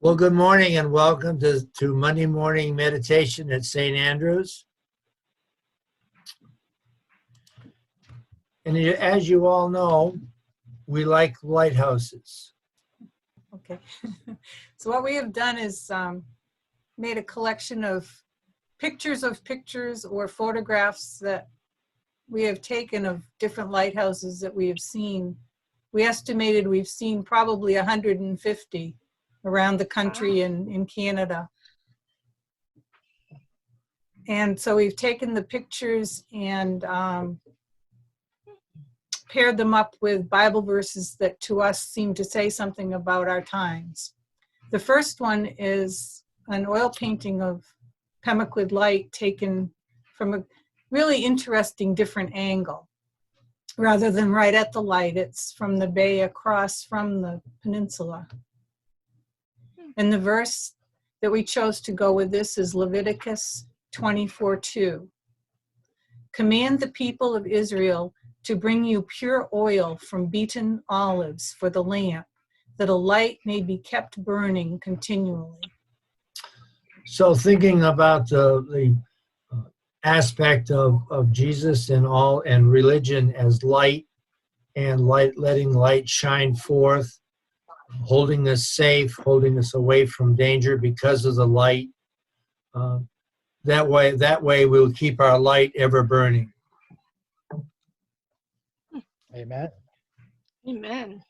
Well, good morning and welcome to Monday morning meditation at St. Andrews. And as you all know, we like lighthouses. Okay. So what we have done is made a collection of pictures or photographs that we have taken of different lighthouses that we have seen. We estimated we've seen probably 150 around the country and in Canada. And so we've taken the pictures and paired them up with Bible verses that to us seem to say something about our times. The first one is an oil painting of Pemaquid Light taken from a really interesting different angle. Rather than right at the light, it's from the bay across from the peninsula. And the verse that we chose to go with this is Leviticus 24:2. Command the people of Israel to bring you pure oil from beaten olives for the lamp, that a light may be kept burning continually. So thinking about the aspect of Jesus and religion as light and letting light shine forth, holding us safe, holding us away from danger because of the light. That way we'll keep our light ever burning. Amen. Amen.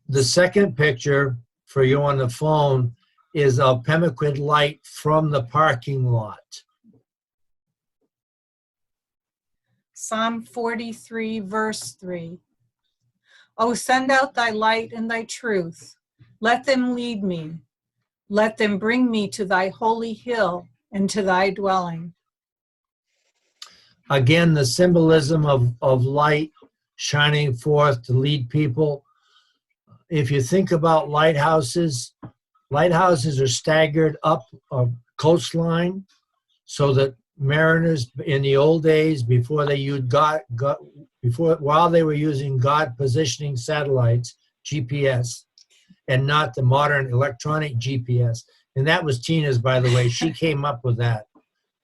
The second picture for you on the phone is of Pemaquid Light from the parking lot. Psalm 43, verse 3. Oh, send out thy light and thy truth. Let them lead me. Let them bring me to thy holy hill and to thy dwelling. Again, the symbolism of light shining forth to lead people. If you think about lighthouses are staggered up a coastline so that mariners in the old days, before they used while they were using God positioning satellites, GPS, and not the modern electronic GPS. And that was Tina's, by the way. She came up with that.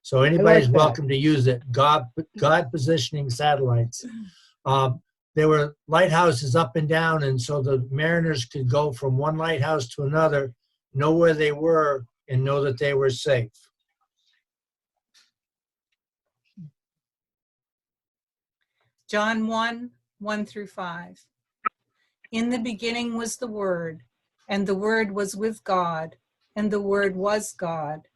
So anybody's welcome to use it. God positioning satellites. There were lighthouses up and down, and so the mariners could go from one lighthouse to another, know where they were, and know that they were safe. John 1, 1-5. In the beginning was the Word, and the Word was with God, and the Word was God.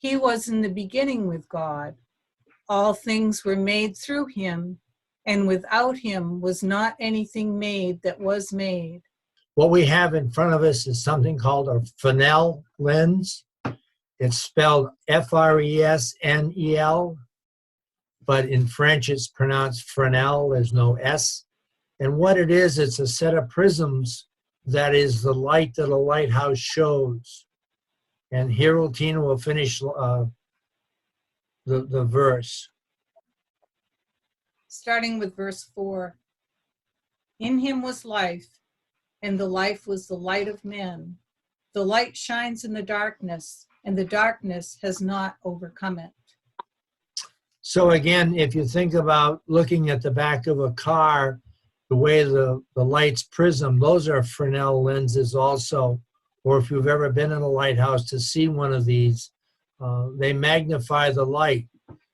He was in the beginning with God. All things were made through him, and without him was not anything made that was made. What we have in front of us is something called a Fresnel lens. It's spelled Fresnel, but in French it's pronounced Fresnel. There's no S. And what it is, it's a set of prisms that is the light that a lighthouse shows. And here Tina will finish the verse. Starting with verse 4. In him was life, and the life was the light of men. The light shines in the darkness, and the darkness has not overcome it. So again, if you think about looking at the back of a car, the way the light's prism, those are Fresnel lenses also. Or if you've ever been in a lighthouse to see one of these, they magnify the light.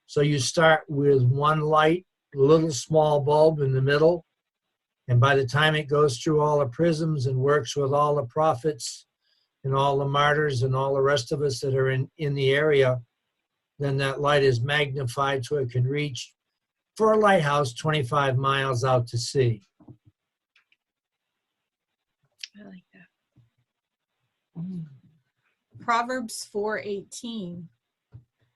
So you start with one light, a little small bulb in the middle, and by the time it goes through all the prisms and works with all the prophets and all the martyrs and all the rest of us that are in the area, then that light is magnified so it can reach, for a lighthouse, 25 miles out to sea. I like that. Proverbs 4:18.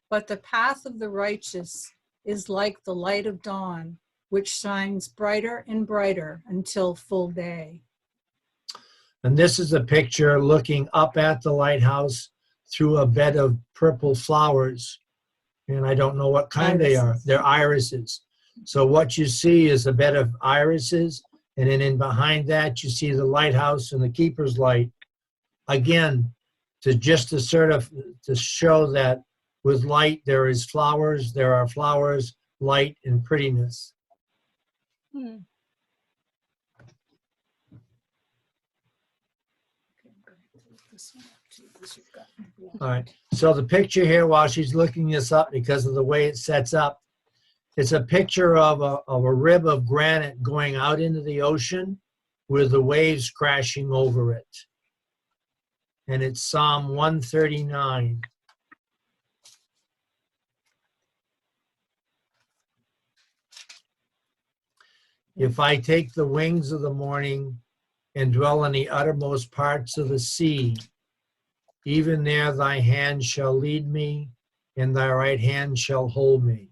But the path of the righteous is like the light of dawn, which shines brighter and brighter until full day. And this is a picture looking up at the lighthouse through a bed of purple flowers. And I don't know what kind they are. They're irises. So what you see is a bed of irises, and then in behind that you see the lighthouse and the keeper's light again, to sort of to show that with light there is flowers, there are flowers, light, and prettiness. Hmm. All right. So the picture here, while she's looking this up because of the way it sets up, it's a picture of a rib of granite going out into the ocean with the waves crashing over it. And it's Psalm 139. If I take the wings of the morning and dwell in the uttermost parts of the sea, even there thy hand shall lead me, and thy right hand shall hold me.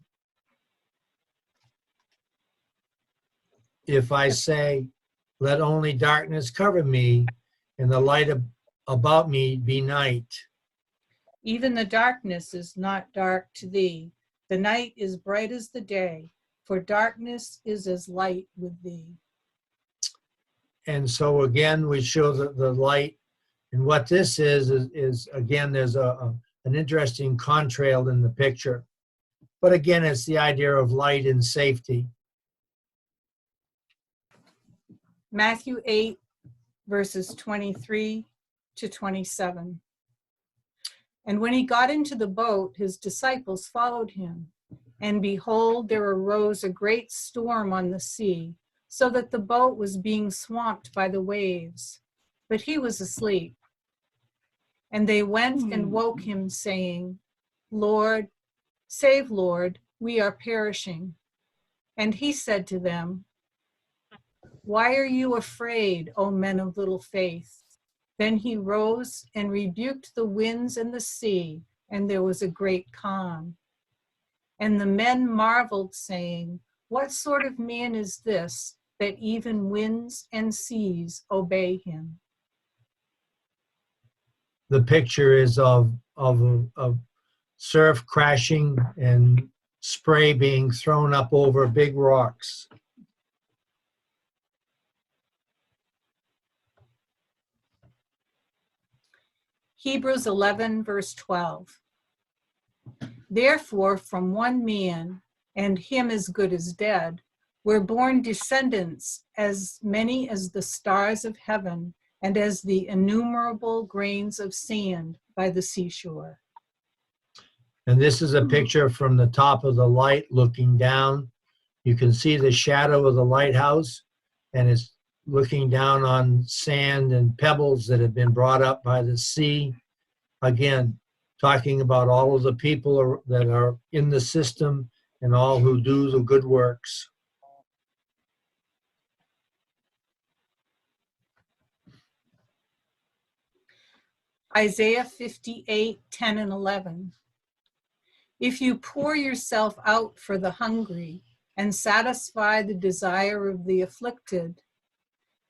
If I say, let only darkness cover me, and the light about me be night. Even the darkness is not dark to thee. The night is bright as the day, for darkness is as light with thee. And so again, we show the light. And what this is again, there's an interesting contrail in the picture. But again, it's the idea of light and safety. Matthew 8, verses 23 to 27. And when he got into the boat, his disciples followed him. And behold, there arose a great storm on the sea, so that the boat was being swamped by the waves. But he was asleep. And they went and woke him, saying, Lord, save, Lord, we are perishing. And he said to them, why are you afraid, O men of little faith? Then he rose and rebuked the winds and the sea, and there was a great calm. And the men marveled, saying, what sort of man is this, that even winds and seas obey him? The picture is of surf crashing and spray being thrown up over big rocks. Hebrews 11, verse 12. Therefore, from one man, and him as good as dead, were born descendants as many as the stars of heaven and as the innumerable grains of sand by the seashore. And this is a picture from the top of the light looking down. You can see the shadow of the lighthouse, and it's looking down on sand and pebbles that have been brought up by the sea. Again, talking about all of the people that are in the system and all who do the good works. Isaiah 58, 10 and 11. If you pour yourself out for the hungry and satisfy the desire of the afflicted,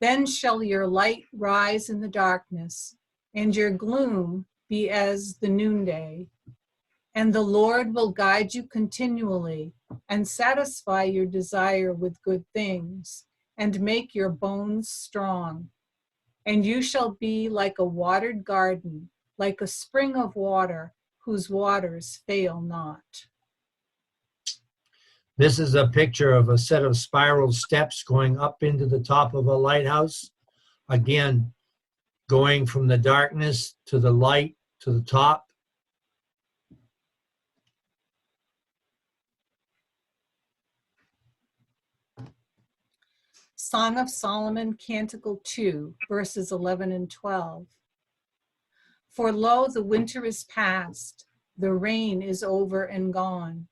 then shall your light rise in the darkness, and your gloom be as the noonday. And the Lord will guide you continually and satisfy your desire with good things and make your bones strong. And you shall be like a watered garden, like a spring of water whose waters fail not. This is a picture of a set of spiral steps going up into the top of a lighthouse. Again, going from the darkness to the light to the top. Song of Solomon, Canticle 2, verses 11 and 12. For lo, the winter is past, the rain is over and gone.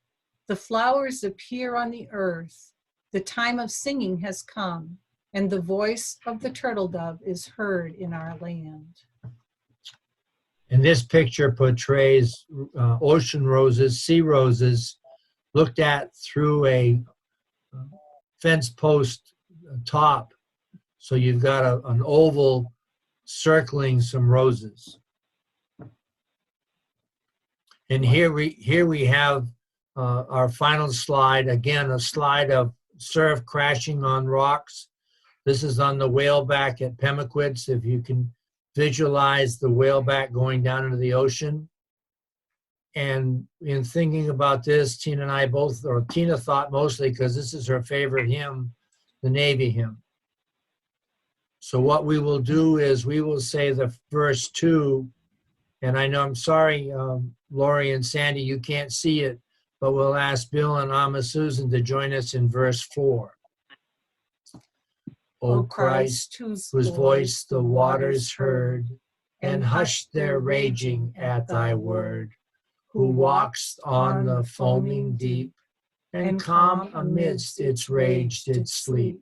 The flowers appear on the earth, the time of singing has come, and the voice of the turtle dove is heard in our land. And this picture portrays ocean roses, sea roses, looked at through a fence post top. So you've got an oval circling some roses. And here we have our final slide. Again, a slide of surf crashing on rocks. This is on the whaleback at Pemaquid. If you can visualize the whaleback going down into the ocean. And in thinking about this, Tina and I both, or Tina thought mostly, because this is her favorite hymn, the Navy hymn. So what we will do is we will say the verse 2, and I know, I'm sorry, Lori and Sandy, you can't see it, but we'll ask Bill and Amma Susan to join us in verse 4. O Christ, whose voice the waters heard, and hushed their raging at thy word, who walks on the foaming deep, and calm amidst its rage did sleep.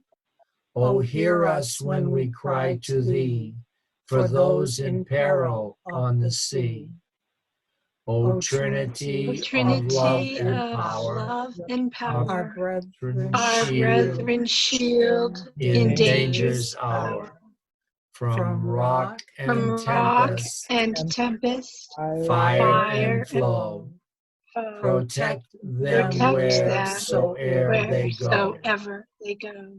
O hear us when we cry to thee, for those in peril on the sea. O Trinity of love Trinity and of power, love and Our power, brethren, our brethren shield in in danger's danger's hour, hour, from rock from and rock tempest, and tempest, fire fire and flow. foe. Protect them Protects them wheresoe'er they go. wheresoever they go.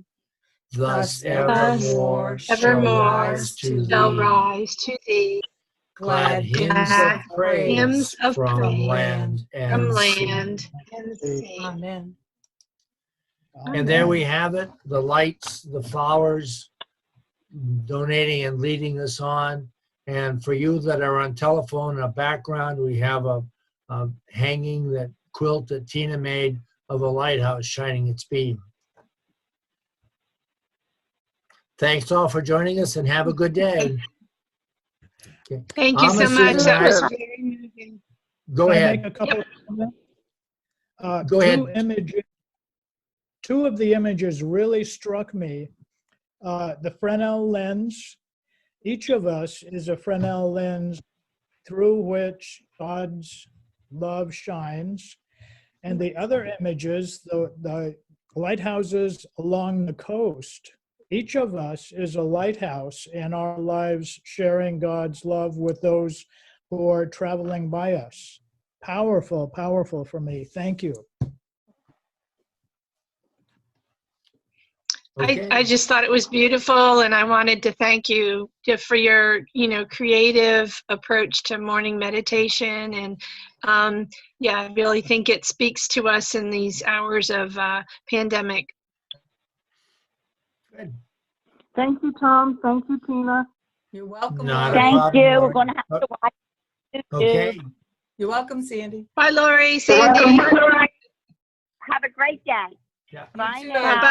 Thus Thus evermore shall evermore rise to shall thee rise to thee glad hymns glad of praise hymns of from praise land from and sea. land and sea. Amen. And there we have it, the lights, the flowers, donating and leading us on. And for you that are on telephone, in a background, we have a hanging, that quilt that Tina made of a lighthouse shining its beam. Thanks all for joining us, and have a good day. Okay. Thank you so Amma much. Susan, That was very moving. Go Can I ahead. make a couple of comments? Go ahead. Two of the images really struck me. The Fresnel lens. Each of us is a Fresnel lens through which God's love shines. And the other images, the lighthouses along the coast. Each of us is a lighthouse in our lives, sharing God's love with those who are traveling by us. Powerful, powerful for me. Thank you. Okay. I just thought it was beautiful, and I wanted to thank you for your, creative approach to morning meditation. And yeah, I really think it speaks to us in these hours of pandemic. Good. Thank you, Tom. Thank you, Tina. You're welcome. Not a Lori. Thank problem, you. Lori. We're going to have to watch it. Okay. You're welcome, Sandy. Bye, Lori, Sandy. Have a great day. Yeah. Bye You too. now. Bye-bye.